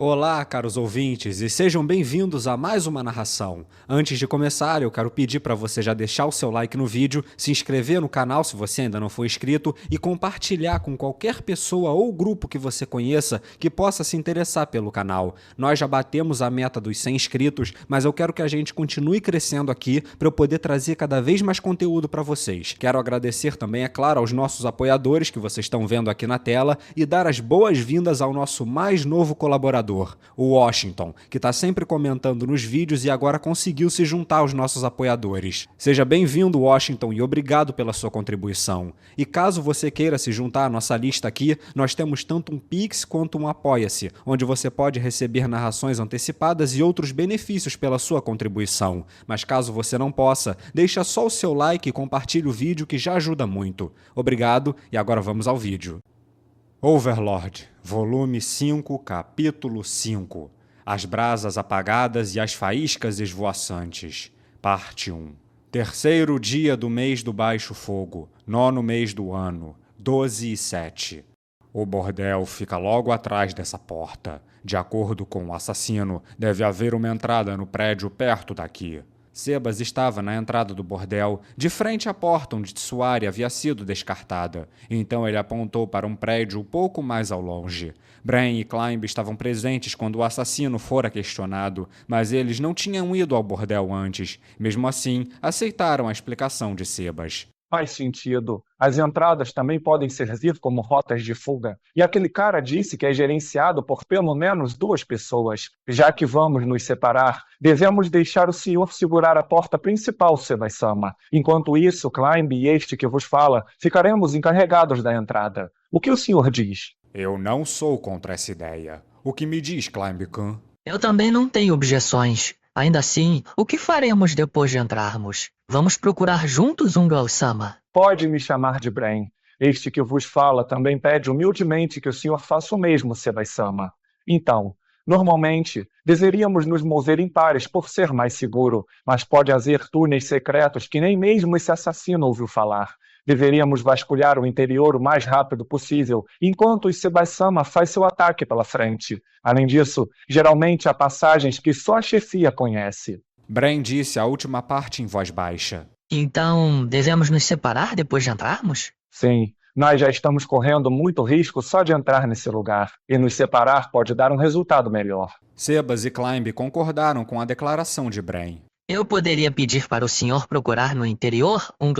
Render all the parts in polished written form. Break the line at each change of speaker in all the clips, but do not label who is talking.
Olá, caros ouvintes, e sejam bem-vindos a mais uma narração. Antes de começar, eu quero pedir para você já deixar o seu like no vídeo, se inscrever no canal se você ainda não for inscrito e compartilhar com qualquer pessoa ou grupo que você conheça que possa se interessar pelo canal. Nós já batemos a meta dos 100 inscritos, mas eu quero que a gente continue crescendo aqui para eu poder trazer cada vez mais conteúdo para vocês. Quero agradecer também, é claro, aos nossos apoiadores que vocês estão vendo aqui na tela e dar as boas-vindas ao nosso mais novo colaborador, o Washington, que está sempre comentando nos vídeos e agora conseguiu se juntar aos nossos apoiadores. Seja bem-vindo, Washington, e obrigado pela sua contribuição. E caso você queira se juntar à nossa lista aqui, nós temos tanto um Pix quanto um Apoia-se, onde você pode receber narrações antecipadas e outros benefícios pela sua contribuição. Mas caso você não possa, deixa só o seu like e compartilhe o vídeo que já ajuda muito. Obrigado, e agora vamos ao vídeo. Overlord, volume 5, capítulo 5. As brasas apagadas e as faíscas esvoaçantes. Parte 1. Terceiro dia do mês do baixo fogo, 9º mês do ano, 12/7. O bordel fica logo atrás dessa porta. De acordo com o assassino, deve haver uma entrada no prédio perto daqui. Sebas estava na entrada do bordel, de frente à porta onde Tsuari havia sido descartada. Então ele apontou para um prédio um pouco mais ao longe. Bren e Climb estavam presentes quando o assassino fora questionado, mas eles não tinham ido ao bordel antes. Mesmo assim, aceitaram a explicação de Sebas.
Faz sentido. As entradas também podem servir como rotas de fuga. E aquele cara disse que é gerenciado por pelo menos 2 pessoas. Já que vamos nos separar, devemos deixar o senhor segurar a porta principal, Sebas-sama. Enquanto isso, Climb e este que vos fala, ficaremos encarregados da entrada. O que o senhor diz?
Eu não sou contra essa ideia. O que me diz, Climb-kun?
Eu também não tenho objeções. Ainda assim, o que faremos depois de entrarmos? Vamos procurar juntos um Gal-sama?
Pode me chamar de Bren. Este que vos fala também pede humildemente que o senhor faça o mesmo, Sebas-sama. Então, normalmente, deveríamos nos mover em pares por ser mais seguro, mas pode haver túneis secretos que nem mesmo esse assassino ouviu falar. Deveríamos vasculhar o interior o mais rápido possível, enquanto o Sebas-sama faz seu ataque pela frente. Além disso, geralmente há passagens que só a chefia conhece.
Bren disse a última parte em voz baixa.
Então, devemos nos separar depois de entrarmos?
Sim, nós já estamos correndo muito risco só de entrar nesse lugar, e nos separar pode dar um resultado melhor.
Sebas e Climb concordaram com a declaração de Bren.
Eu poderia pedir para o senhor procurar no interior um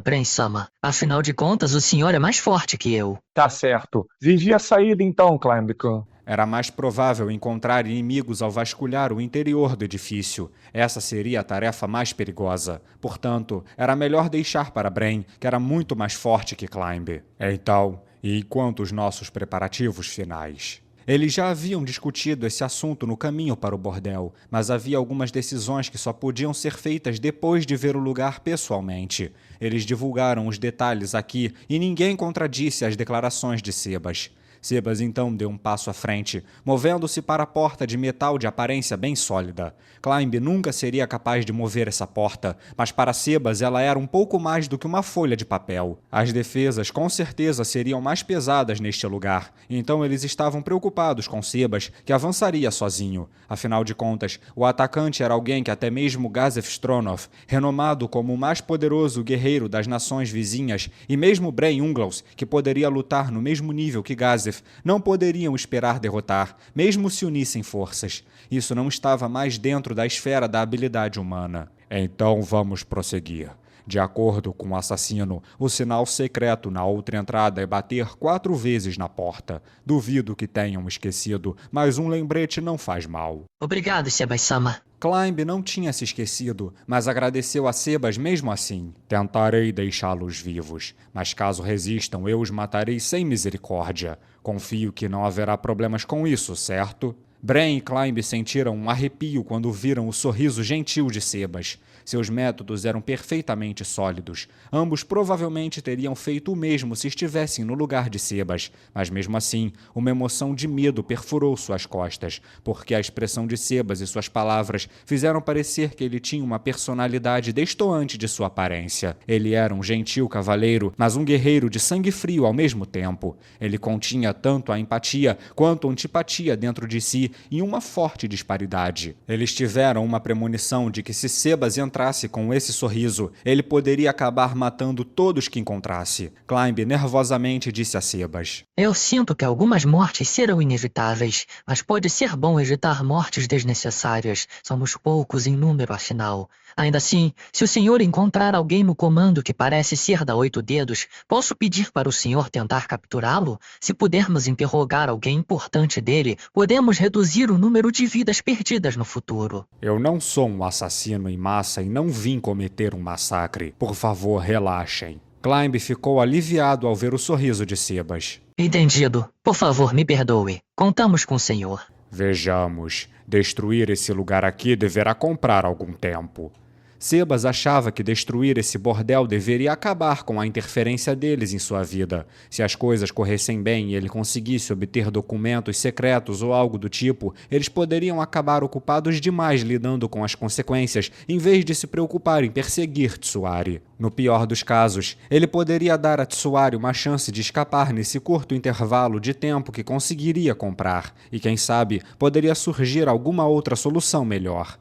Bren-sama. Afinal de contas, o senhor é mais forte que eu.
Tá certo. Vigia a saída então, Climb-kun.
Era mais provável encontrar inimigos ao vasculhar o interior do edifício. Essa seria a tarefa mais perigosa. Portanto, era melhor deixar para Bren, que era muito mais forte que Climb. Então, e enquanto os nossos preparativos finais? Eles já haviam discutido esse assunto no caminho para o bordel, mas havia algumas decisões que só podiam ser feitas depois de ver o lugar pessoalmente. Eles divulgaram os detalhes aqui e ninguém contradisse as declarações de Sebas. Sebas então deu um passo à frente, movendo-se para a porta de metal de aparência bem sólida. Climb nunca seria capaz de mover essa porta, mas para Sebas ela era um pouco mais do que uma folha de papel. As defesas com certeza seriam mais pesadas neste lugar, então eles estavam preocupados com Sebas, que avançaria sozinho. Afinal de contas, o atacante era alguém que até mesmo Gazef Stronov, renomado como o mais poderoso guerreiro das nações vizinhas, e mesmo Bren Unglaus, que poderia lutar no mesmo nível que Gazef, não poderiam esperar derrotar, mesmo se unissem forças. Isso não estava mais dentro da esfera da habilidade humana. Então vamos prosseguir. De acordo com o assassino, o sinal secreto na outra entrada é bater 4 vezes na porta. Duvido que tenham esquecido, mas um lembrete não faz mal.
Obrigado, Sebas-sama.
Climb não tinha se esquecido, mas agradeceu a Sebas mesmo assim. Tentarei deixá-los vivos, mas caso resistam, eu os matarei sem misericórdia. Confio que não haverá problemas com isso, certo? Bren e Climb sentiram um arrepio quando viram o sorriso gentil de Sebas. Seus métodos eram perfeitamente sólidos. Ambos provavelmente teriam feito o mesmo se estivessem no lugar de Sebas, mas mesmo assim, uma emoção de medo perfurou suas costas, porque a expressão de Sebas e suas palavras fizeram parecer que ele tinha uma personalidade destoante de sua aparência. Ele era um gentil cavaleiro, mas um guerreiro de sangue frio ao mesmo tempo. Ele continha tanto a empatia quanto a antipatia dentro de si, em uma forte disparidade. Eles tiveram uma premonição de que se Sebas entrasse com esse sorriso, ele poderia acabar matando todos que encontrasse. Climb nervosamente disse a Sebas:
Eu sinto que algumas mortes serão inevitáveis, mas pode ser bom evitar mortes desnecessárias. Somos poucos em número, afinal. Ainda assim, se o senhor encontrar alguém no comando que parece ser da 8 Dedos, posso pedir para o senhor tentar capturá-lo? Se pudermos interrogar alguém importante dele, podemos reduzir o número de vidas perdidas no futuro.
Eu não sou um assassino em massa e não vim cometer um massacre. Por favor, relaxem. Climb ficou aliviado ao ver o sorriso de Sebas.
Entendido. Por favor, me perdoe. Contamos com o senhor.
Vejamos. Destruir esse lugar aqui deverá comprar algum tempo. Sebas achava que destruir esse bordel deveria acabar com a interferência deles em sua vida. Se as coisas corressem bem e ele conseguisse obter documentos secretos ou algo do tipo, eles poderiam acabar ocupados demais lidando com as consequências, em vez de se preocupar em perseguir Tsuari. No pior dos casos, ele poderia dar a Tsuari uma chance de escapar nesse curto intervalo de tempo que conseguiria comprar, e quem sabe, poderia surgir alguma outra solução melhor.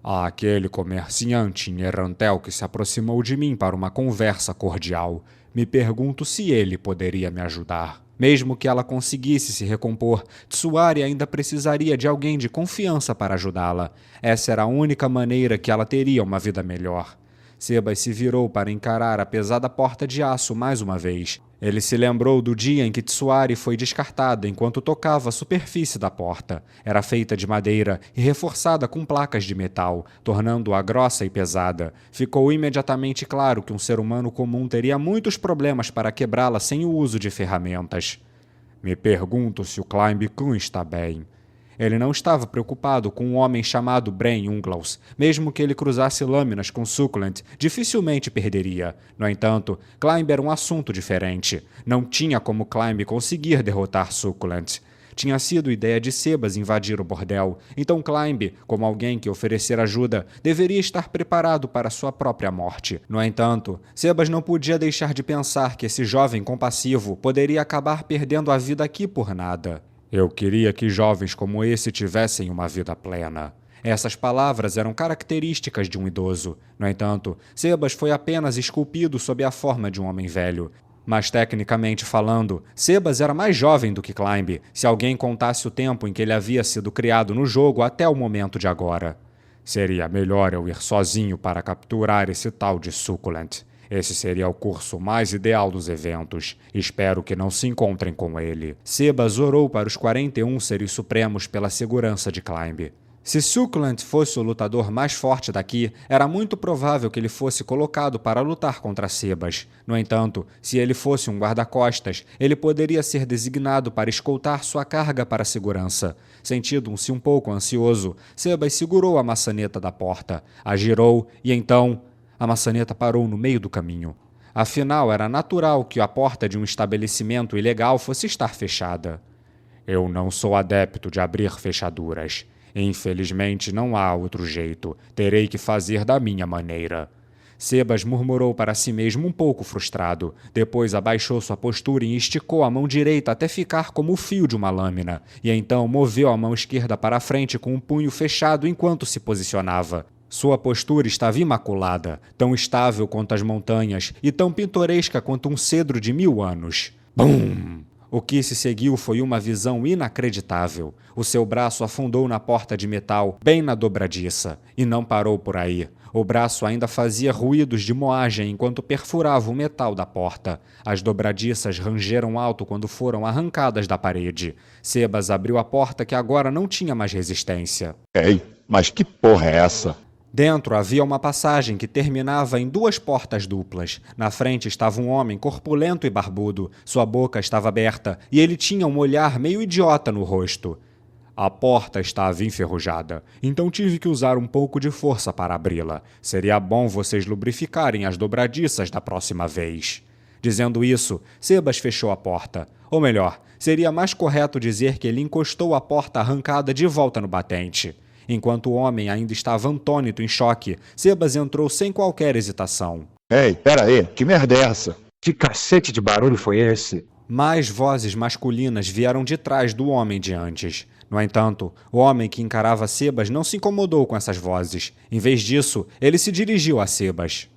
Aquele comerciante em Erantel que se aproximou de mim para uma conversa cordial. Me pergunto se ele poderia me ajudar. Mesmo que ela conseguisse se recompor, Tsuari ainda precisaria de alguém de confiança para ajudá-la. Essa era a única maneira que ela teria uma vida melhor. Sebas se virou para encarar a pesada porta de aço mais uma vez. Ele se lembrou do dia em que Tsuari foi descartada enquanto tocava a superfície da porta. Era feita de madeira e reforçada com placas de metal, tornando-a grossa e pesada. Ficou imediatamente claro que um ser humano comum teria muitos problemas para quebrá-la sem o uso de ferramentas. Me pergunto se o Climb-kun está bem. Ele não estava preocupado com um homem chamado Brain Unglaus. Mesmo que ele cruzasse lâminas com Succulent, dificilmente perderia. No entanto, Climb era um assunto diferente. Não tinha como Climb conseguir derrotar Succulent. Tinha sido ideia de Sebas invadir o bordel, então Climb, como alguém que oferecer ajuda, deveria estar preparado para sua própria morte. No entanto, Sebas não podia deixar de pensar que esse jovem compassivo poderia acabar perdendo a vida aqui por nada. Eu queria que jovens como esse tivessem uma vida plena. Essas palavras eram características de um idoso. No entanto, Sebas foi apenas esculpido sob a forma de um homem velho. Mas, tecnicamente falando, Sebas era mais jovem do que Climb, se alguém contasse o tempo em que ele havia sido criado no jogo até o momento de agora. Seria melhor eu ir sozinho para capturar esse tal de Succulent. Esse seria o curso mais ideal dos eventos. Espero que não se encontrem com ele. Sebas orou para os 41 seres supremos pela segurança de Climb. Se Succulent fosse o lutador mais forte daqui, era muito provável que ele fosse colocado para lutar contra Sebas. No entanto, se ele fosse um guarda-costas, ele poderia ser designado para escoltar sua carga para a segurança. Sentindo-se um pouco ansioso, Sebas segurou a maçaneta da porta, a girou e então a maçaneta parou no meio do caminho. Afinal, era natural que a porta de um estabelecimento ilegal fosse estar fechada. Eu não sou adepto de abrir fechaduras. Infelizmente, não há outro jeito. Terei que fazer da minha maneira. Sebas murmurou para si mesmo um pouco frustrado. Depois abaixou sua postura e esticou a mão direita até ficar como o fio de uma lâmina. E então moveu a mão esquerda para a frente com o punho fechado enquanto se posicionava. Sua postura estava imaculada, tão estável quanto as montanhas e tão pitoresca quanto um cedro de 1000 anos. Bum! O que se seguiu foi uma visão inacreditável. O seu braço afundou na porta de metal, bem na dobradiça, e não parou por aí. O braço ainda fazia ruídos de moagem enquanto perfurava o metal da porta. As dobradiças rangeram alto quando foram arrancadas da parede. Sebas abriu a porta que agora não tinha mais resistência.
Ei, mas que porra é essa?
Dentro havia uma passagem que terminava em 2 portas duplas. Na frente estava um homem corpulento e barbudo. Sua boca estava aberta e ele tinha um olhar meio idiota no rosto. A porta estava enferrujada, então tive que usar um pouco de força para abri-la. Seria bom vocês lubrificarem as dobradiças da próxima vez. Dizendo isso, Sebas fechou a porta. Ou melhor, seria mais correto dizer que ele encostou a porta arrancada de volta no batente. Enquanto o homem ainda estava atônito em choque, Sebas entrou sem qualquer hesitação.
Ei, pera aí, que merda é essa?
Que cacete de barulho foi esse?
Mais vozes masculinas vieram de trás do homem de antes. No entanto, o homem que encarava Sebas não se incomodou com essas vozes. Em vez disso, ele se dirigiu a Sebas.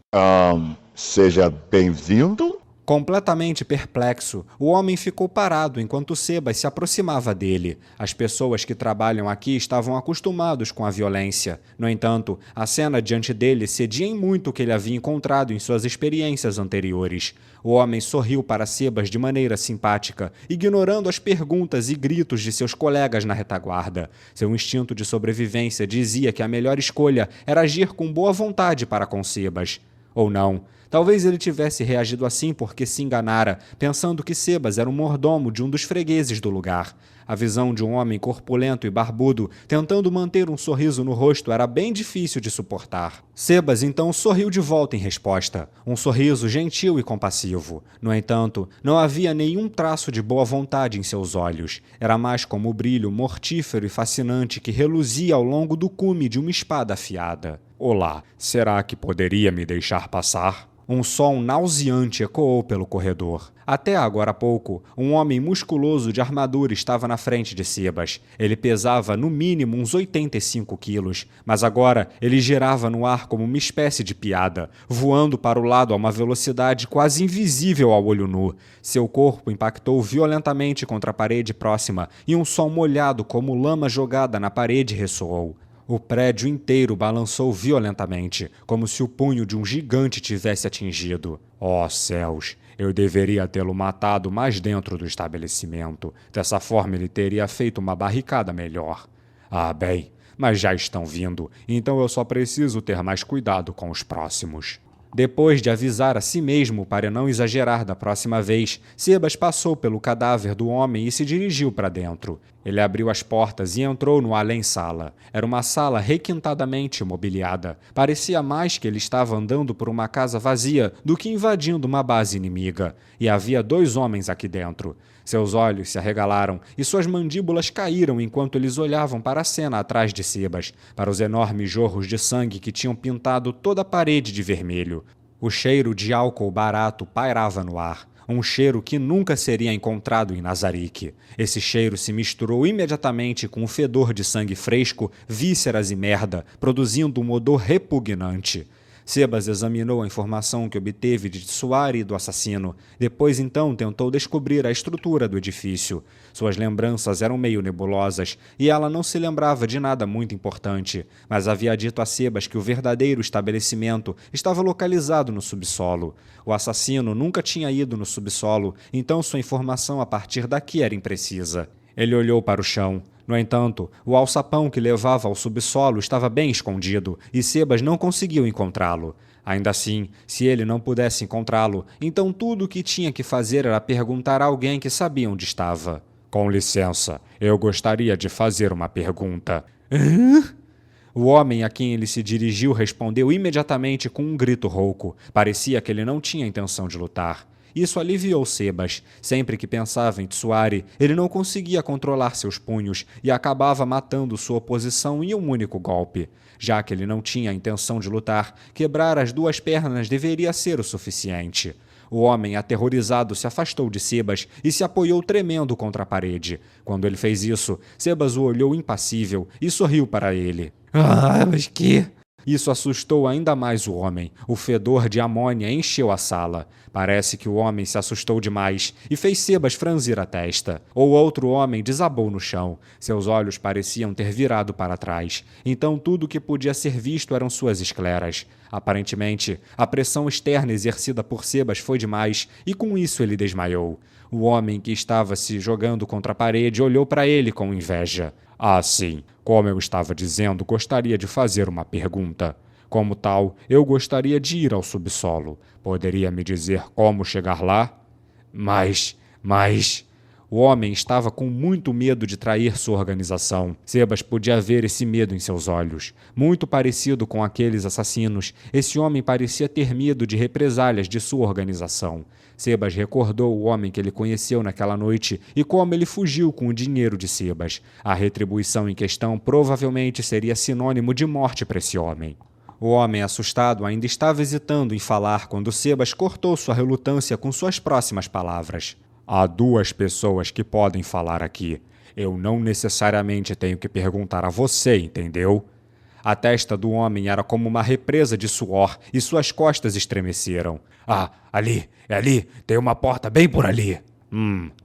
Seja bem-vindo?
Completamente perplexo, o homem ficou parado enquanto Sebas se aproximava dele. As pessoas que trabalham aqui estavam acostumados com a violência. No entanto, a cena diante dele cedia em muito o que ele havia encontrado em suas experiências anteriores. O homem sorriu para Sebas de maneira simpática, ignorando as perguntas e gritos de seus colegas na retaguarda. Seu instinto de sobrevivência dizia que a melhor escolha era agir com boa vontade para com Sebas. Ou não. Talvez ele tivesse reagido assim porque se enganara, pensando que Sebas era um mordomo de um dos fregueses do lugar. A visão de um homem corpulento e barbudo, tentando manter um sorriso no rosto, era bem difícil de suportar. Sebas então sorriu de volta em resposta, um sorriso gentil e compassivo. No entanto, não havia nenhum traço de boa vontade em seus olhos. Era mais como o brilho mortífero e fascinante que reluzia ao longo do cume de uma espada afiada.
Olá, será que poderia me deixar passar?
Um som nauseante ecoou pelo corredor. Até agora há pouco, um homem musculoso de armadura estava na frente de Sebas. Ele pesava no mínimo uns 85 quilos, mas agora ele girava no ar como uma espécie de piada, voando para o lado a uma velocidade quase invisível ao olho nu. Seu corpo impactou violentamente contra a parede próxima e um som molhado como lama jogada na parede ressoou. O prédio inteiro balançou violentamente, como se o punho de um gigante tivesse atingido.
Oh, céus! Eu deveria tê-lo matado mais dentro do estabelecimento. Dessa forma ele teria feito uma barricada melhor. Ah, bem, mas já estão vindo, então eu só preciso ter mais cuidado com os próximos.
Depois de avisar a si mesmo para não exagerar da próxima vez, Sebas passou pelo cadáver do homem e se dirigiu para dentro. Ele abriu as portas e entrou no além-sala. Era uma sala requintadamente mobiliada. Parecia mais que ele estava andando por uma casa vazia do que invadindo uma base inimiga. E havia 2 homens aqui dentro. Seus olhos se arregalaram e suas mandíbulas caíram enquanto eles olhavam para a cena atrás de Sebas, para os enormes jorros de sangue que tinham pintado toda a parede de vermelho. O cheiro de álcool barato pairava no ar. Um cheiro que nunca seria encontrado em Nazarick. Esse cheiro se misturou imediatamente com o fedor de sangue fresco, vísceras e merda, produzindo um odor repugnante. Sebas examinou a informação que obteve de Tsuari e do assassino. Depois, então, tentou descobrir a estrutura do edifício. Suas lembranças eram meio nebulosas e ela não se lembrava de nada muito importante, mas havia dito a Sebas que o verdadeiro estabelecimento estava localizado no subsolo. O assassino nunca tinha ido no subsolo, então sua informação a partir daqui era imprecisa. Ele olhou para o chão. No entanto, o alçapão que levava ao subsolo estava bem escondido e Sebas não conseguiu encontrá-lo. Ainda assim, se ele não pudesse encontrá-lo, então tudo o que tinha que fazer era perguntar a alguém que sabia onde estava.
Com licença, eu gostaria de fazer uma pergunta.
Hã? O homem a quem ele se dirigiu respondeu imediatamente com um grito rouco. Parecia que ele não tinha intenção de lutar. Isso aliviou Sebas. Sempre que pensava em Tsuari, ele não conseguia controlar seus punhos e acabava matando sua oposição em um único golpe. Já que ele não tinha a intenção de lutar, quebrar as 2 pernas deveria ser o suficiente. O homem, aterrorizado, se afastou de Sebas e se apoiou tremendo contra a parede. Quando ele fez isso, Sebas o olhou impassível e sorriu para ele.
Ah, mas que...
Isso assustou ainda mais o homem. O fedor de amônia encheu a sala. Parece que o homem se assustou demais e fez Sebas franzir a testa. O outro homem desabou no chão. Seus olhos pareciam ter virado para trás. Então tudo o que podia ser visto eram suas escleras. Aparentemente, a pressão externa exercida por Sebas foi demais e com isso ele desmaiou. O homem que estava se jogando contra a parede olhou para ele com inveja.
Ah, sim. Como eu estava dizendo, gostaria de fazer uma pergunta. Como tal, eu gostaria de ir ao subsolo. Poderia me dizer como chegar lá?
Mas... O homem estava com muito medo de trair sua organização. Sebas podia ver esse medo em seus olhos. Muito parecido com aqueles assassinos, esse homem parecia ter medo de represálias de sua organização. Sebas recordou o homem que ele conheceu naquela noite e como ele fugiu com o dinheiro de Sebas. A retribuição em questão provavelmente seria sinônimo de morte para esse homem. O homem assustado ainda estava hesitando em falar quando Sebas cortou sua relutância com suas próximas palavras.
Há 2 pessoas que podem falar aqui. Eu não necessariamente tenho que perguntar a você, entendeu? A testa do homem era como uma represa de suor e suas costas estremeceram. Ah, ali, tem uma porta bem por ali.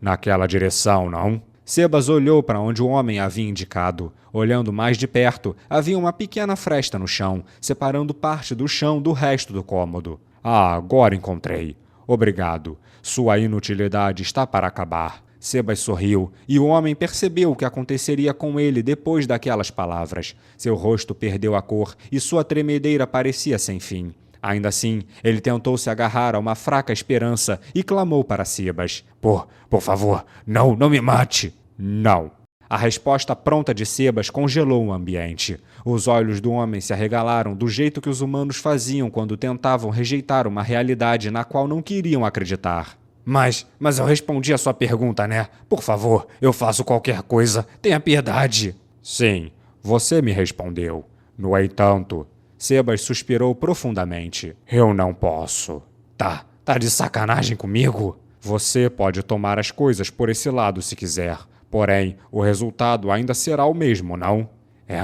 Naquela direção, não? Sebas olhou para onde o homem havia indicado. Olhando mais de perto, havia uma pequena fresta no chão, separando parte do chão do resto do cômodo. Ah, agora encontrei. Obrigado. Sua inutilidade está para acabar. Sebas sorriu, e o homem percebeu o que aconteceria com ele depois daquelas palavras. Seu rosto perdeu a cor e sua tremedeira parecia sem fim. Ainda assim, ele tentou se agarrar a uma fraca esperança e clamou para Sebas. Por favor, não me mate. Não. A resposta pronta de Sebas congelou o ambiente. Os olhos do homem se arregalaram do jeito que os humanos faziam quando tentavam rejeitar uma realidade na qual não queriam acreditar. Mas eu respondi a sua pergunta, né? Por favor, eu faço qualquer coisa. Tenha piedade. Sim, você me respondeu. No entanto, Sebas suspirou profundamente. Eu não posso. Tá de sacanagem comigo? Você pode tomar as coisas por esse lado se quiser. Porém, o resultado ainda será o mesmo, não?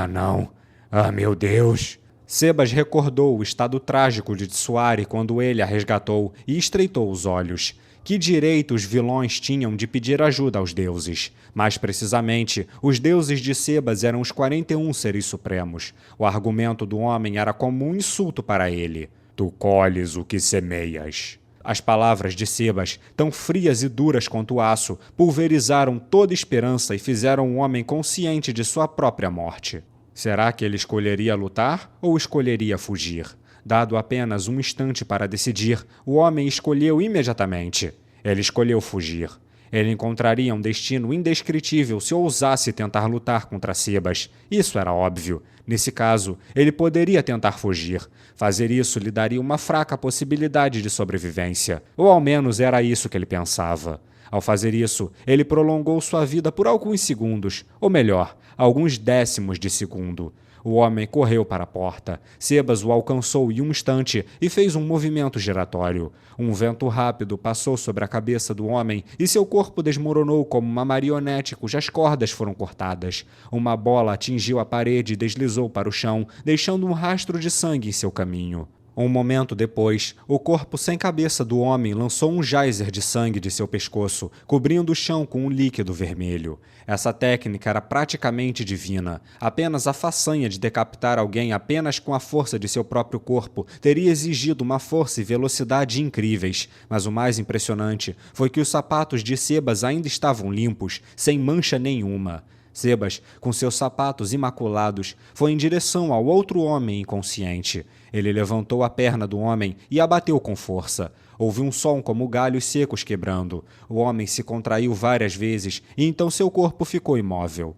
Não. Ah, meu Deus. Sebas recordou o estado trágico de Tsuari quando ele a resgatou e estreitou os olhos. Que direito os vilões tinham de pedir ajuda aos deuses? Mais precisamente, os deuses de Sebas eram os 41 seres supremos. O argumento do homem era como um insulto para ele. Tu colhes o que semeias. As palavras de Sebas, tão frias e duras quanto o aço, pulverizaram toda esperança e fizeram o homem consciente de sua própria morte. Será que ele escolheria lutar ou escolheria fugir? Dado apenas um instante para decidir, o homem escolheu imediatamente. Ele escolheu fugir. Ele encontraria um destino indescritível se ousasse tentar lutar contra Sebas. Isso era óbvio. Nesse caso, ele poderia tentar fugir. Fazer isso lhe daria uma fraca possibilidade de sobrevivência. Ou ao menos era isso que ele pensava. Ao fazer isso, ele prolongou sua vida por alguns segundos, ou melhor, alguns décimos de segundo. O homem correu para a porta. Sebas o alcançou em um instante e fez um movimento giratório. Um vento rápido passou sobre a cabeça do homem e seu corpo desmoronou como uma marionete cujas cordas foram cortadas. Uma bola atingiu a parede e deslizou para o chão, deixando um rastro de sangue em seu caminho. Um momento depois, o corpo sem cabeça do homem lançou um geyser de sangue de seu pescoço, cobrindo o chão com um líquido vermelho. Essa técnica era praticamente divina. Apenas a façanha de decapitar alguém apenas com a força de seu próprio corpo teria exigido uma força e velocidade incríveis. Mas o mais impressionante foi que os sapatos de Sebas ainda estavam limpos, sem mancha nenhuma. Sebas, com seus sapatos imaculados, foi em direção ao outro homem inconsciente. Ele levantou a perna do homem e a bateu com força. Houve um som como galhos secos quebrando. O homem se contraiu várias vezes e então seu corpo ficou imóvel.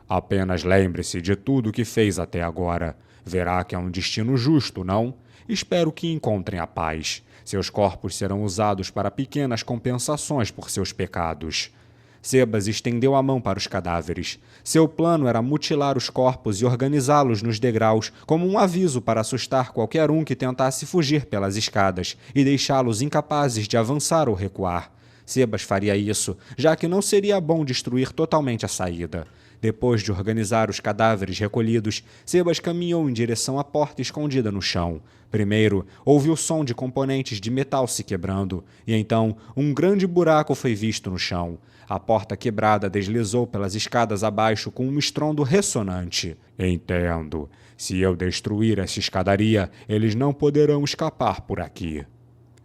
Apenas lembre-se de tudo o que fez até agora. Verá que é um destino justo, não? Espero que encontrem a paz. Seus corpos serão usados para pequenas compensações por seus pecados. Sebas estendeu a mão para os cadáveres. Seu plano era mutilar os corpos e organizá-los nos degraus como um aviso para assustar qualquer um que tentasse fugir pelas escadas e deixá-los incapazes de avançar ou recuar. Sebas faria isso, já que não seria bom destruir totalmente a saída. Depois de organizar os cadáveres recolhidos, Sebas caminhou em direção à porta escondida no chão. Primeiro, ouviu o som de componentes de metal se quebrando, e então um grande buraco foi visto no chão. A porta quebrada deslizou pelas escadas abaixo com um estrondo ressonante. Entendo. Se eu destruir essa escadaria, eles não poderão escapar por aqui.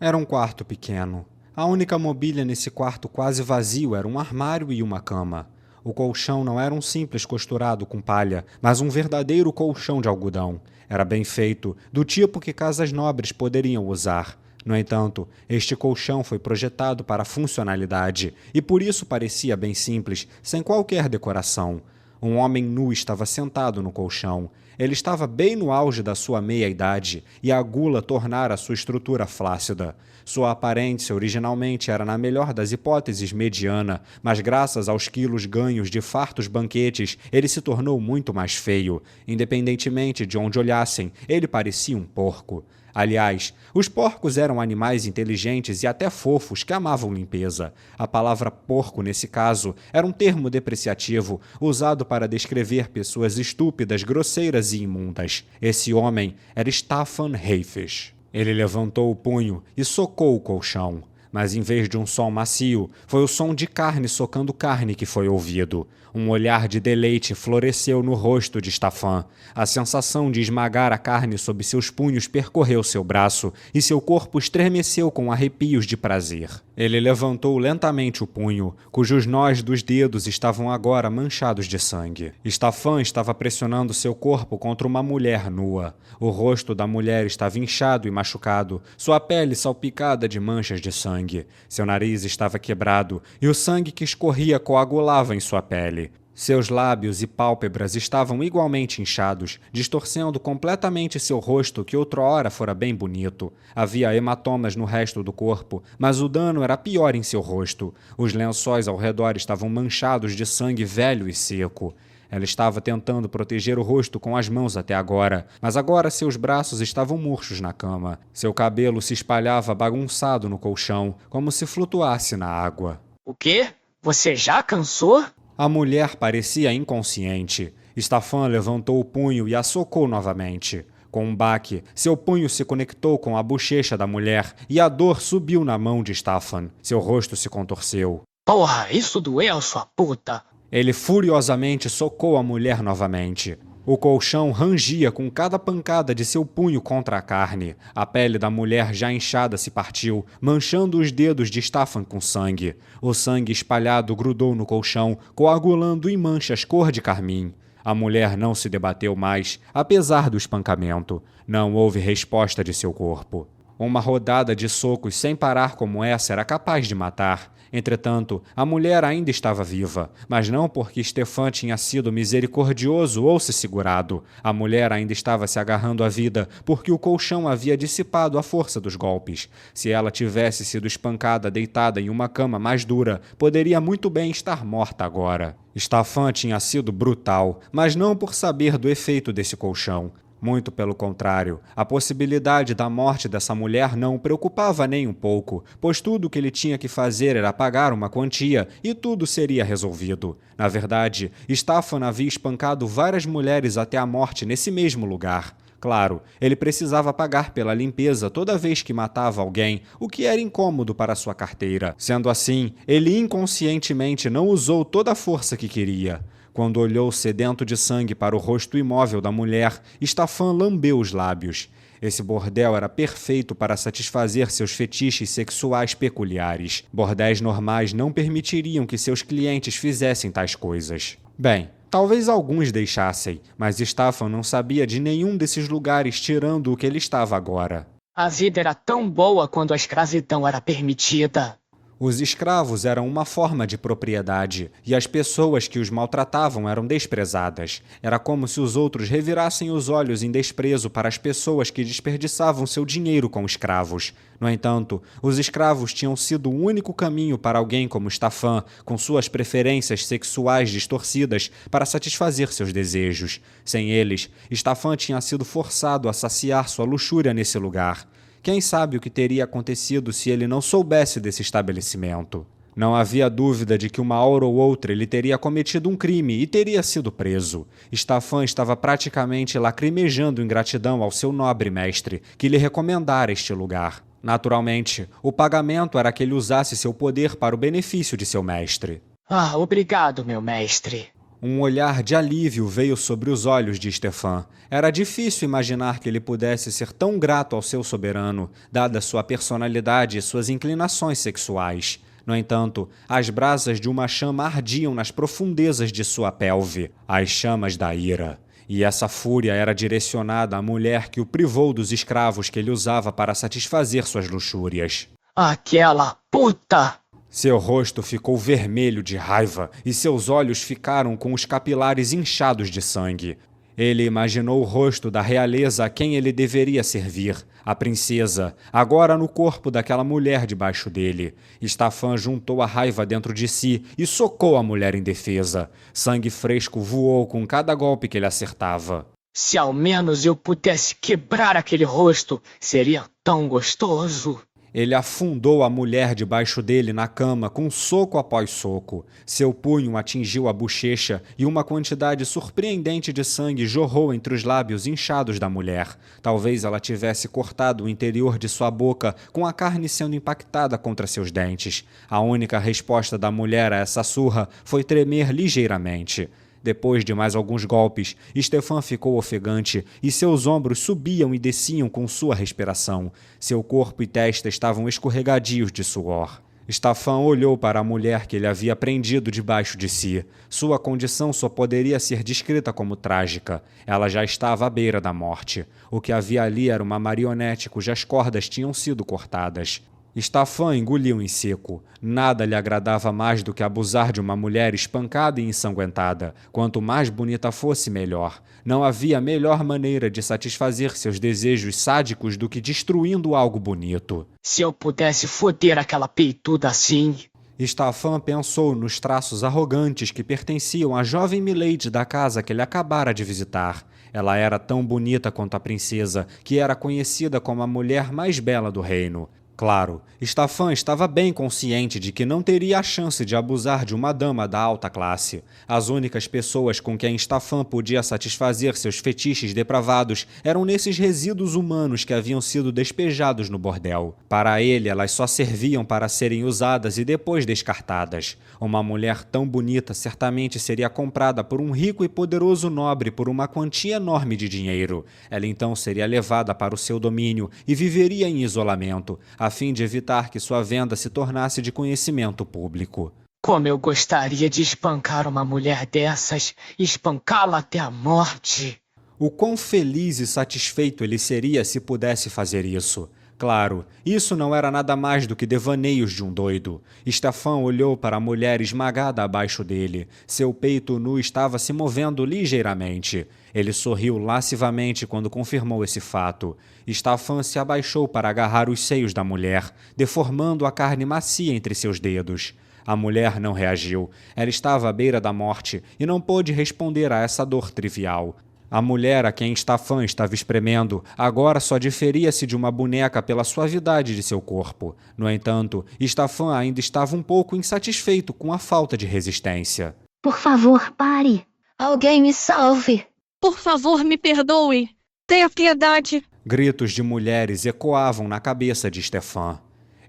Era um quarto pequeno. A única mobília nesse quarto quase vazio era um armário e uma cama. O colchão não era um simples costurado com palha, mas um verdadeiro colchão de algodão. Era bem feito, do tipo que casas nobres poderiam usar. No entanto, este colchão foi projetado para funcionalidade e por isso parecia bem simples, sem qualquer decoração. Um homem nu estava sentado no colchão. Ele estava bem no auge da sua meia-idade e a gula tornara sua estrutura flácida. Sua aparência originalmente era, na melhor das hipóteses, mediana, mas graças aos quilos ganhos de fartos banquetes, ele se tornou muito mais feio. Independentemente de onde olhassem, ele parecia um porco. Aliás, os porcos eram animais inteligentes e até fofos que amavam limpeza. A palavra porco, nesse caso, era um termo depreciativo usado para descrever pessoas estúpidas, grosseiras e imundas. Esse homem era Staffan Haffish. Ele levantou o punho e socou o colchão. Mas em vez de um som macio, foi o som de carne socando carne que foi ouvido. Um olhar de deleite floresceu no rosto de Staffan. A sensação de esmagar a carne sob seus punhos percorreu seu braço e seu corpo estremeceu com arrepios de prazer. Ele levantou lentamente o punho, cujos nós dos dedos estavam agora manchados de sangue. Staffan estava pressionando seu corpo contra uma mulher nua. O rosto da mulher estava inchado e machucado, sua pele salpicada de manchas de sangue. Seu nariz estava quebrado e o sangue que escorria coagulava em sua pele. Seus lábios e pálpebras estavam igualmente inchados, distorcendo completamente seu rosto que outrora fora bem bonito. Havia hematomas no resto do corpo, mas o dano era pior em seu rosto. Os lençóis ao redor estavam manchados de sangue velho e seco. Ela estava tentando proteger o rosto com as mãos até agora, mas agora seus braços estavam murchos na cama. Seu cabelo se espalhava bagunçado no colchão, como se flutuasse na água.
O quê? Você já cansou?
A mulher parecia inconsciente. Staffan levantou o punho e a socou novamente. Com um baque, seu punho se conectou com a bochecha da mulher e a dor subiu na mão de Staffan. Seu rosto se contorceu.
Porra, isso doeu, sua puta!
Ele furiosamente socou a mulher novamente. O colchão rangia com cada pancada de seu punho contra a carne. A pele da mulher já inchada se partiu, manchando os dedos de Staffan com sangue. O sangue espalhado grudou no colchão, coagulando em manchas cor de carmim. A mulher não se debateu mais, apesar do espancamento. Não houve resposta de seu corpo. Uma rodada de socos sem parar como essa era capaz de matar. Entretanto, a mulher ainda estava viva, mas não porque Stefan tinha sido misericordioso ou se segurado. A mulher ainda estava se agarrando à vida porque o colchão havia dissipado a força dos golpes. Se ela tivesse sido espancada deitada em uma cama mais dura, poderia muito bem estar morta agora. Staffan tinha sido brutal, mas não por saber do efeito desse colchão. Muito pelo contrário, a possibilidade da morte dessa mulher não o preocupava nem um pouco, pois tudo o que ele tinha que fazer era pagar uma quantia e tudo seria resolvido. Na verdade, Staffan havia espancado várias mulheres até a morte nesse mesmo lugar. Claro, ele precisava pagar pela limpeza toda vez que matava alguém, o que era incômodo para sua carteira. Sendo assim, ele inconscientemente não usou toda a força que queria. Quando olhou sedento de sangue para o rosto imóvel da mulher, Staffan lambeu os lábios. Esse bordel era perfeito para satisfazer seus fetiches sexuais peculiares. Bordéis normais não permitiriam que seus clientes fizessem tais coisas. Bem, talvez alguns deixassem, mas Staffan não sabia de nenhum desses lugares tirando o que ele estava agora.
A vida era tão boa quando a escravidão era permitida.
Os escravos eram uma forma de propriedade, e as pessoas que os maltratavam eram desprezadas. Era como se os outros revirassem os olhos em desprezo para as pessoas que desperdiçavam seu dinheiro com escravos. No entanto, os escravos tinham sido o único caminho para alguém como Staffan, com suas preferências sexuais distorcidas, para satisfazer seus desejos. Sem eles, Staffan tinha sido forçado a saciar sua luxúria nesse lugar. Quem sabe o que teria acontecido se ele não soubesse desse estabelecimento? Não havia dúvida de que uma hora ou outra ele teria cometido um crime e teria sido preso. Staffan estava praticamente lacrimejando ingratidão ao seu nobre mestre, que lhe recomendara este lugar. Naturalmente, o pagamento era que ele usasse seu poder para o benefício de seu mestre.
Ah, obrigado, meu mestre.
Um olhar de alívio veio sobre os olhos de Stefan. Era difícil imaginar que ele pudesse ser tão grato ao seu soberano, dada sua personalidade e suas inclinações sexuais. No entanto, as brasas de uma chama ardiam nas profundezas de sua pelve, as chamas da ira. E essa fúria era direcionada à mulher que o privou dos escravos que ele usava para satisfazer suas luxúrias.
Aquela puta!
Seu rosto ficou vermelho de raiva e seus olhos ficaram com os capilares inchados de sangue. Ele imaginou o rosto da realeza a quem ele deveria servir, a princesa, agora no corpo daquela mulher debaixo dele. Staffan juntou a raiva dentro de si e socou a mulher indefesa. Sangue fresco voou com cada golpe que ele acertava.
Se ao menos eu pudesse quebrar aquele rosto, seria tão gostoso.
Ele afundou a mulher debaixo dele na cama com soco após soco. Seu punho atingiu a bochecha e uma quantidade surpreendente de sangue jorrou entre os lábios inchados da mulher. Talvez ela tivesse cortado o interior de sua boca, com a carne sendo impactada contra seus dentes. A única resposta da mulher a essa surra foi tremer ligeiramente. Depois de mais alguns golpes, Stefan ficou ofegante e seus ombros subiam e desciam com sua respiração. Seu corpo e testa estavam escorregadios de suor. Stefan olhou para a mulher que ele havia prendido debaixo de si. Sua condição só poderia ser descrita como trágica. Ela já estava à beira da morte. O que havia ali era uma marionete cujas cordas tinham sido cortadas. Stefan engoliu em seco. Nada lhe agradava mais do que abusar de uma mulher espancada e ensanguentada. Quanto mais bonita fosse, melhor. Não havia melhor maneira de satisfazer seus desejos sádicos do que destruindo algo bonito.
Se eu pudesse foder aquela peituda assim...
Stefan pensou nos traços arrogantes que pertenciam à jovem Milady da casa que ele acabara de visitar. Ela era tão bonita quanto a princesa, que era conhecida como a mulher mais bela do reino. Claro, Stefan estava bem consciente de que não teria a chance de abusar de uma dama da alta classe. As únicas pessoas com quem Stefan podia satisfazer seus fetiches depravados eram nesses resíduos humanos que haviam sido despejados no bordel. Para ele, elas só serviam para serem usadas e depois descartadas. Uma mulher tão bonita certamente seria comprada por um rico e poderoso nobre por uma quantia enorme de dinheiro. Ela então seria levada para o seu domínio e viveria em isolamento, a fim de evitar que sua venda se tornasse de conhecimento público.
Como eu gostaria de espancar uma mulher dessas, espancá-la até a morte.
O quão feliz e satisfeito ele seria se pudesse fazer isso. Claro, isso não era nada mais do que devaneios de um doido. Stefan olhou para a mulher esmagada abaixo dele. Seu peito nu estava se movendo ligeiramente. Ele sorriu lascivamente quando confirmou esse fato. Stefan se abaixou para agarrar os seios da mulher, deformando a carne macia entre seus dedos. A mulher não reagiu. Ela estava à beira da morte e não pôde responder a essa dor trivial. A mulher a quem Stefan estava espremendo agora só diferia-se de uma boneca pela suavidade de seu corpo. No entanto, Stefan ainda estava um pouco insatisfeito com a falta de resistência.
Por favor, pare. Alguém me salve.
Por favor, me perdoe. Tenha piedade.
Gritos de mulheres ecoavam na cabeça de Stefan.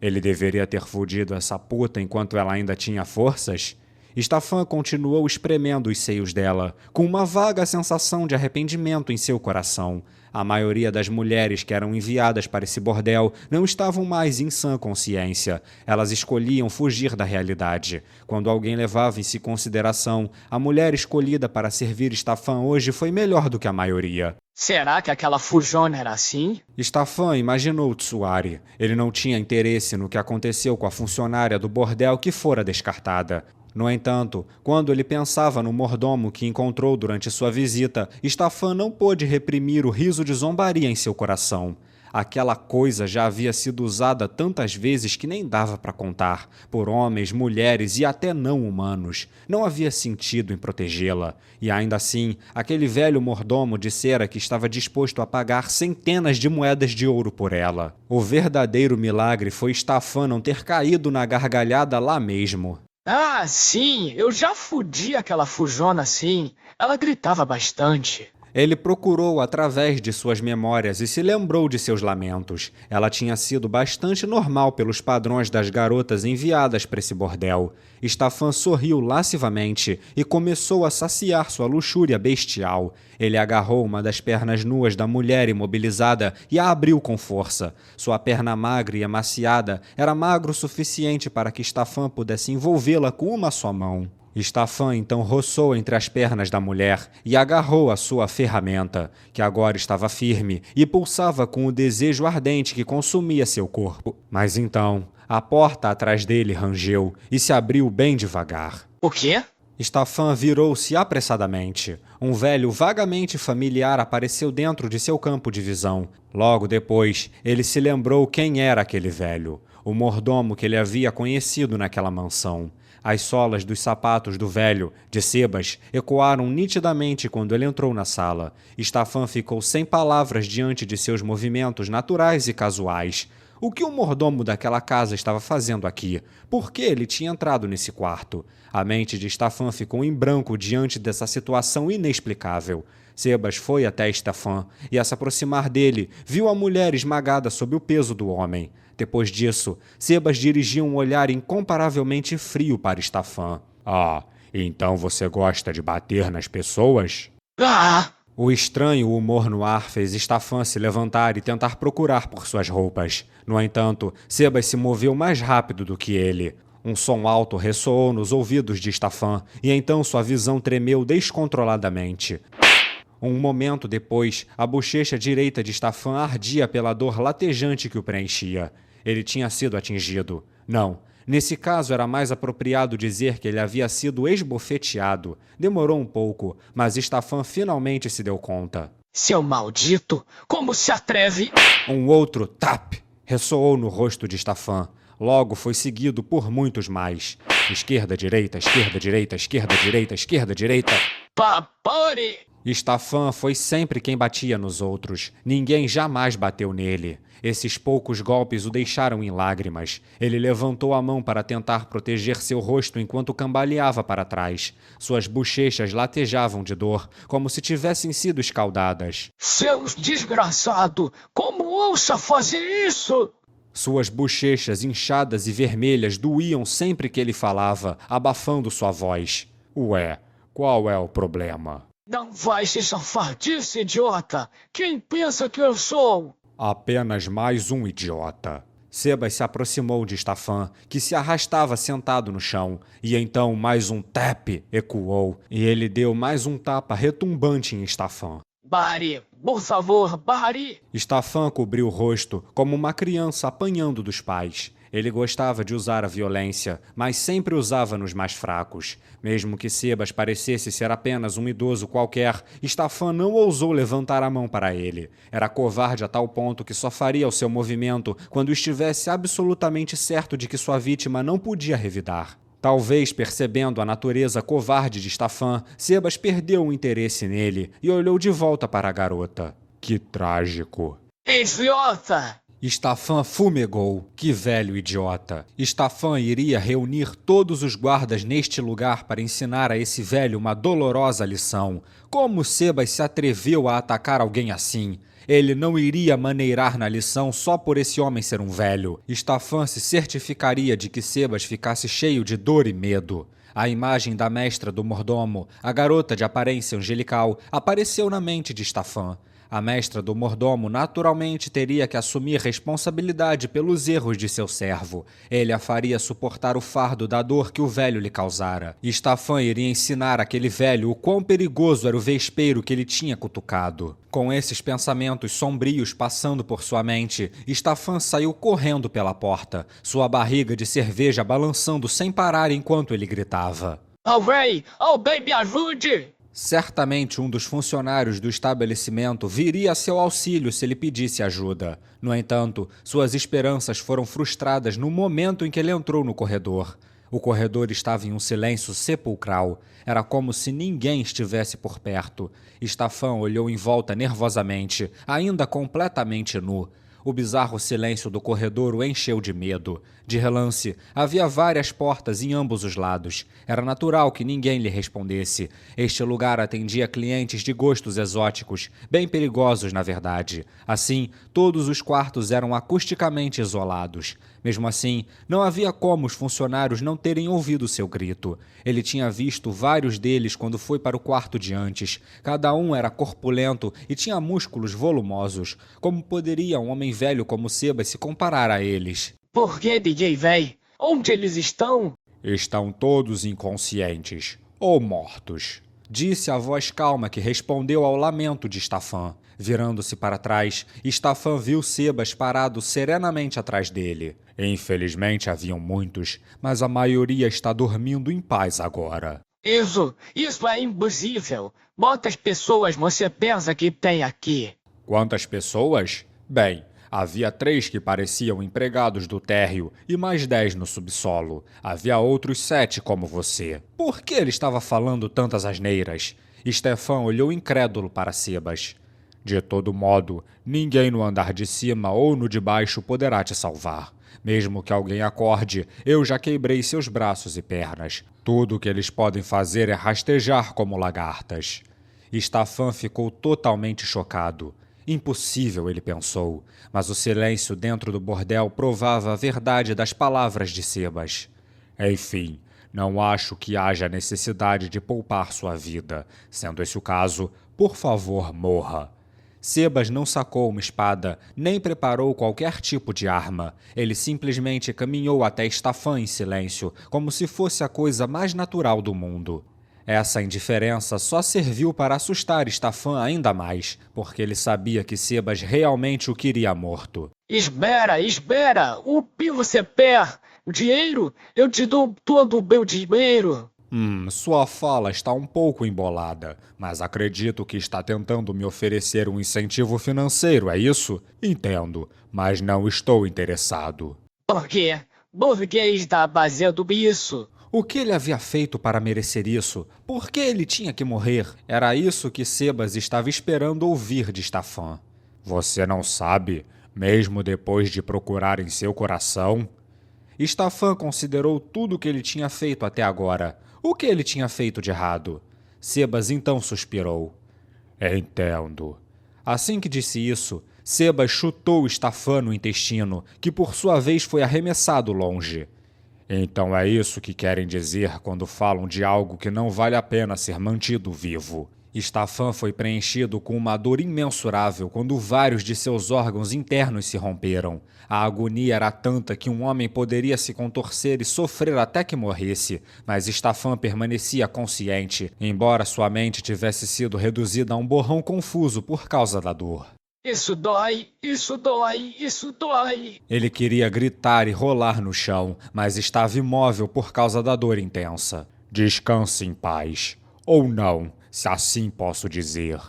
Ele deveria ter fugido essa puta enquanto ela ainda tinha forças? Stefan continuou espremendo os seios dela, com uma vaga sensação de arrependimento em seu coração. A maioria das mulheres que eram enviadas para esse bordel não estavam mais em sã consciência. Elas escolhiam fugir da realidade. Quando alguém levava em consideração, a mulher escolhida para servir Stefan hoje foi melhor do que a maioria.
Será que aquela fujona era assim?
Stefan imaginou Tsuari. Ele não tinha interesse no que aconteceu com a funcionária do bordel que fora descartada. No entanto, quando ele pensava no mordomo que encontrou durante sua visita, Stefan não pôde reprimir o riso de zombaria em seu coração. Aquela coisa já havia sido usada tantas vezes que nem dava para contar, por homens, mulheres e até não-humanos. Não havia sentido em protegê-la. E ainda assim, aquele velho mordomo dissera que estava disposto a pagar centenas de moedas de ouro por ela. O verdadeiro milagre foi Stefan não ter caído na gargalhada lá mesmo.
Ah, sim, eu já fudi aquela fujona assim. Ela gritava bastante.
Ele procurou através de suas memórias e se lembrou de seus lamentos. Ela tinha sido bastante normal pelos padrões das garotas enviadas para esse bordel. Stefan sorriu lascivamente e começou a saciar sua luxúria bestial. Ele agarrou uma das pernas nuas da mulher imobilizada e a abriu com força. Sua perna magra e emaciada era magro o suficiente para que Stefan pudesse envolvê-la com uma só mão. Stefan então roçou entre as pernas da mulher e agarrou a sua ferramenta, que agora estava firme e pulsava com o desejo ardente que consumia seu corpo. Mas então, a porta atrás dele rangeu e se abriu bem devagar.
O quê?
Stefan virou-se apressadamente. Um velho vagamente familiar apareceu dentro de seu campo de visão. Logo depois, ele se lembrou quem era aquele velho, o mordomo que ele havia conhecido naquela mansão. As solas dos sapatos do velho, de Sebas, ecoaram nitidamente quando ele entrou na sala. Stafan ficou sem palavras diante de seus movimentos naturais e casuais. O que o mordomo daquela casa estava fazendo aqui? Por que ele tinha entrado nesse quarto? A mente de Stafan ficou em branco diante dessa situação inexplicável. Sebas foi até Stafan e, a se aproximar dele, viu a mulher esmagada sob o peso do homem. Depois disso, Sebas dirigiu um olhar incomparavelmente frio para Stafan.
Ah, então você gosta de bater nas pessoas?
Ah!
O estranho humor no ar fez Stafan se levantar e tentar procurar por suas roupas. No entanto, Sebas se moveu mais rápido do que ele. Um som alto ressoou nos ouvidos de Stafan e então sua visão tremeu descontroladamente. Um momento depois, a bochecha direita de Stafan ardia pela dor latejante que o preenchia. Ele tinha sido atingido. Não, nesse caso era mais apropriado dizer que ele havia sido esbofeteado. Demorou um pouco, mas Stafan finalmente se deu conta.
Seu maldito, como se atreve?
Um outro tap ressoou no rosto de Stafan. Logo foi seguido por muitos mais. Esquerda, direita, esquerda, direita, esquerda, direita, esquerda, direita.
Pare!
Stafan foi sempre quem batia nos outros. Ninguém jamais bateu nele. Esses poucos golpes o deixaram em lágrimas. Ele levantou a mão para tentar proteger seu rosto enquanto cambaleava para trás. Suas bochechas latejavam de dor, como se tivessem sido escaldadas.
Seus desgraçado! Como ousa fazer isso?
Suas bochechas inchadas e vermelhas doíam sempre que ele falava, abafando sua voz.
Ué, qual é o problema?
Não vai se safar disso, idiota! Quem pensa que eu sou?
Apenas mais um idiota.
Sebas se aproximou de Stafan, que se arrastava sentado no chão, e então mais um tap ecoou, e ele deu mais um tapa retumbante em Stafan.
Bari, por favor, Bari!
Stafan cobriu o rosto como uma criança apanhando dos pais. Ele gostava de usar a violência, mas sempre usava nos mais fracos. Mesmo que Sebas parecesse ser apenas um idoso qualquer, Stafan não ousou levantar a mão para ele. Era covarde a tal ponto que só faria o seu movimento quando estivesse absolutamente certo de que sua vítima não podia revidar. Talvez percebendo a natureza covarde de Stafan, Sebas perdeu o interesse nele e olhou de volta para a garota.
Que trágico.
Idiota!
Stafan fumegou. Que velho idiota. Stafan iria reunir todos os guardas neste lugar para ensinar a esse velho uma dolorosa lição. Como Sebas se atreveu a atacar alguém assim? Ele não iria maneirar na lição só por esse homem ser um velho. Stafan se certificaria de que Sebas ficasse cheio de dor e medo. A imagem da mestra do mordomo, a garota de aparência angelical, apareceu na mente de Stafan. A mestra do mordomo naturalmente teria que assumir responsabilidade pelos erros de seu servo. Ele a faria suportar o fardo da dor que o velho lhe causara. Stafan iria ensinar aquele velho o quão perigoso era o vespeiro que ele tinha cutucado. Com esses pensamentos sombrios passando por sua mente, Stafan saiu correndo pela porta, sua barriga de cerveja balançando sem parar enquanto ele gritava.
Oh, Ray! Oh, baby, ajude!
Certamente um dos funcionários do estabelecimento viria a seu auxílio se ele pedisse ajuda. No entanto, suas esperanças foram frustradas no momento em que ele entrou no corredor. O corredor estava em um silêncio sepulcral. Era como se ninguém estivesse por perto. Stafan olhou em volta nervosamente, ainda completamente nu. O bizarro silêncio do corredor o encheu de medo. De relance, havia várias portas em ambos os lados. Era natural que ninguém lhe respondesse. Este lugar atendia clientes de gostos exóticos, bem perigosos na verdade. Assim, todos os quartos eram acusticamente isolados. Mesmo assim, não havia como os funcionários não terem ouvido seu grito. Ele tinha visto vários deles quando foi para o quarto de antes. Cada um era corpulento e tinha músculos volumosos. Como poderia um homem velho como Sebas se comparar a eles?
Por que, DJ véi? Onde eles estão?
Estão todos inconscientes ou mortos,
disse a voz calma que respondeu ao lamento de Stafan. Virando-se para trás, Stafan viu Sebas parado serenamente atrás dele.
Infelizmente haviam muitos, mas a maioria está dormindo em paz agora.
Isso é impossível. Quantas pessoas você pensa que tem aqui?
Quantas pessoas? Bem, Havia 3 que pareciam empregados do térreo e mais 10 no subsolo. Havia outros 7 como você. Por que ele estava falando tantas asneiras? Stefan olhou incrédulo para Sebas. De todo modo, ninguém no andar de cima ou no de baixo poderá te salvar. Mesmo que alguém acorde, eu já quebrei seus braços e pernas. Tudo o que eles podem fazer é rastejar como lagartas. Stefan ficou totalmente chocado. Impossível, ele pensou, mas o silêncio dentro do bordel provava a verdade das palavras de Sebas. Enfim, não acho que haja necessidade de poupar sua vida. Sendo esse o caso, por favor, morra. Sebas não sacou uma espada, nem preparou qualquer tipo de arma. Ele simplesmente caminhou até Stefan em silêncio, como se fosse a coisa mais natural do mundo. Essa indiferença só serviu para assustar Stefan ainda mais, porque ele sabia que Sebas realmente o queria morto.
Espera! O que você quer? Dinheiro? Eu te dou todo o meu dinheiro.
Sua fala está um pouco embolada, mas acredito que está tentando me oferecer um incentivo financeiro, é isso? Entendo, mas não estou interessado.
Por quê? Por que está fazendo isso?
O que ele havia feito para merecer isso? Por que ele tinha que morrer? Era isso que Sebas estava esperando ouvir de Stefan.
Você não sabe, mesmo depois de procurar em seu coração?
Stefan considerou tudo o que ele tinha feito até agora. O que ele tinha feito de errado? Sebas então suspirou.
Entendo.
Assim que disse isso, Sebas chutou Stefan no intestino, que por sua vez foi arremessado longe.
Então é isso que querem dizer quando falam de algo que não vale a pena ser mantido vivo.
Stefan foi preenchido com uma dor imensurável quando vários de seus órgãos internos se romperam. A agonia era tanta que um homem poderia se contorcer e sofrer até que morresse, mas Stefan permanecia consciente, embora sua mente tivesse sido reduzida a um borrão confuso por causa da dor.
Isso dói!
Ele queria gritar e rolar no chão, mas estava imóvel por causa da dor intensa.
Descanse em paz. Ou não, se assim posso dizer.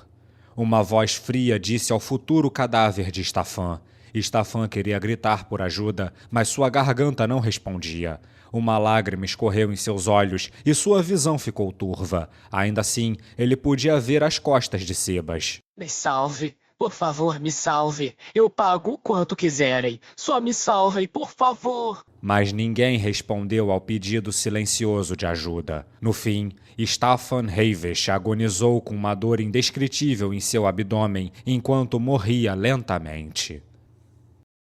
Uma voz fria disse ao futuro cadáver de Stefan. Stefan queria gritar por ajuda, mas sua garganta não respondia. Uma lágrima escorreu em seus olhos e sua visão ficou turva. Ainda assim, ele podia ver as costas de Sebas.
Me salve! Por favor, me salve. Eu pago o quanto quiserem. Só me salvem, por favor.
Mas ninguém respondeu ao pedido silencioso de ajuda. No fim, Stefan Heivesch agonizou com uma dor indescritível em seu abdômen enquanto morria lentamente.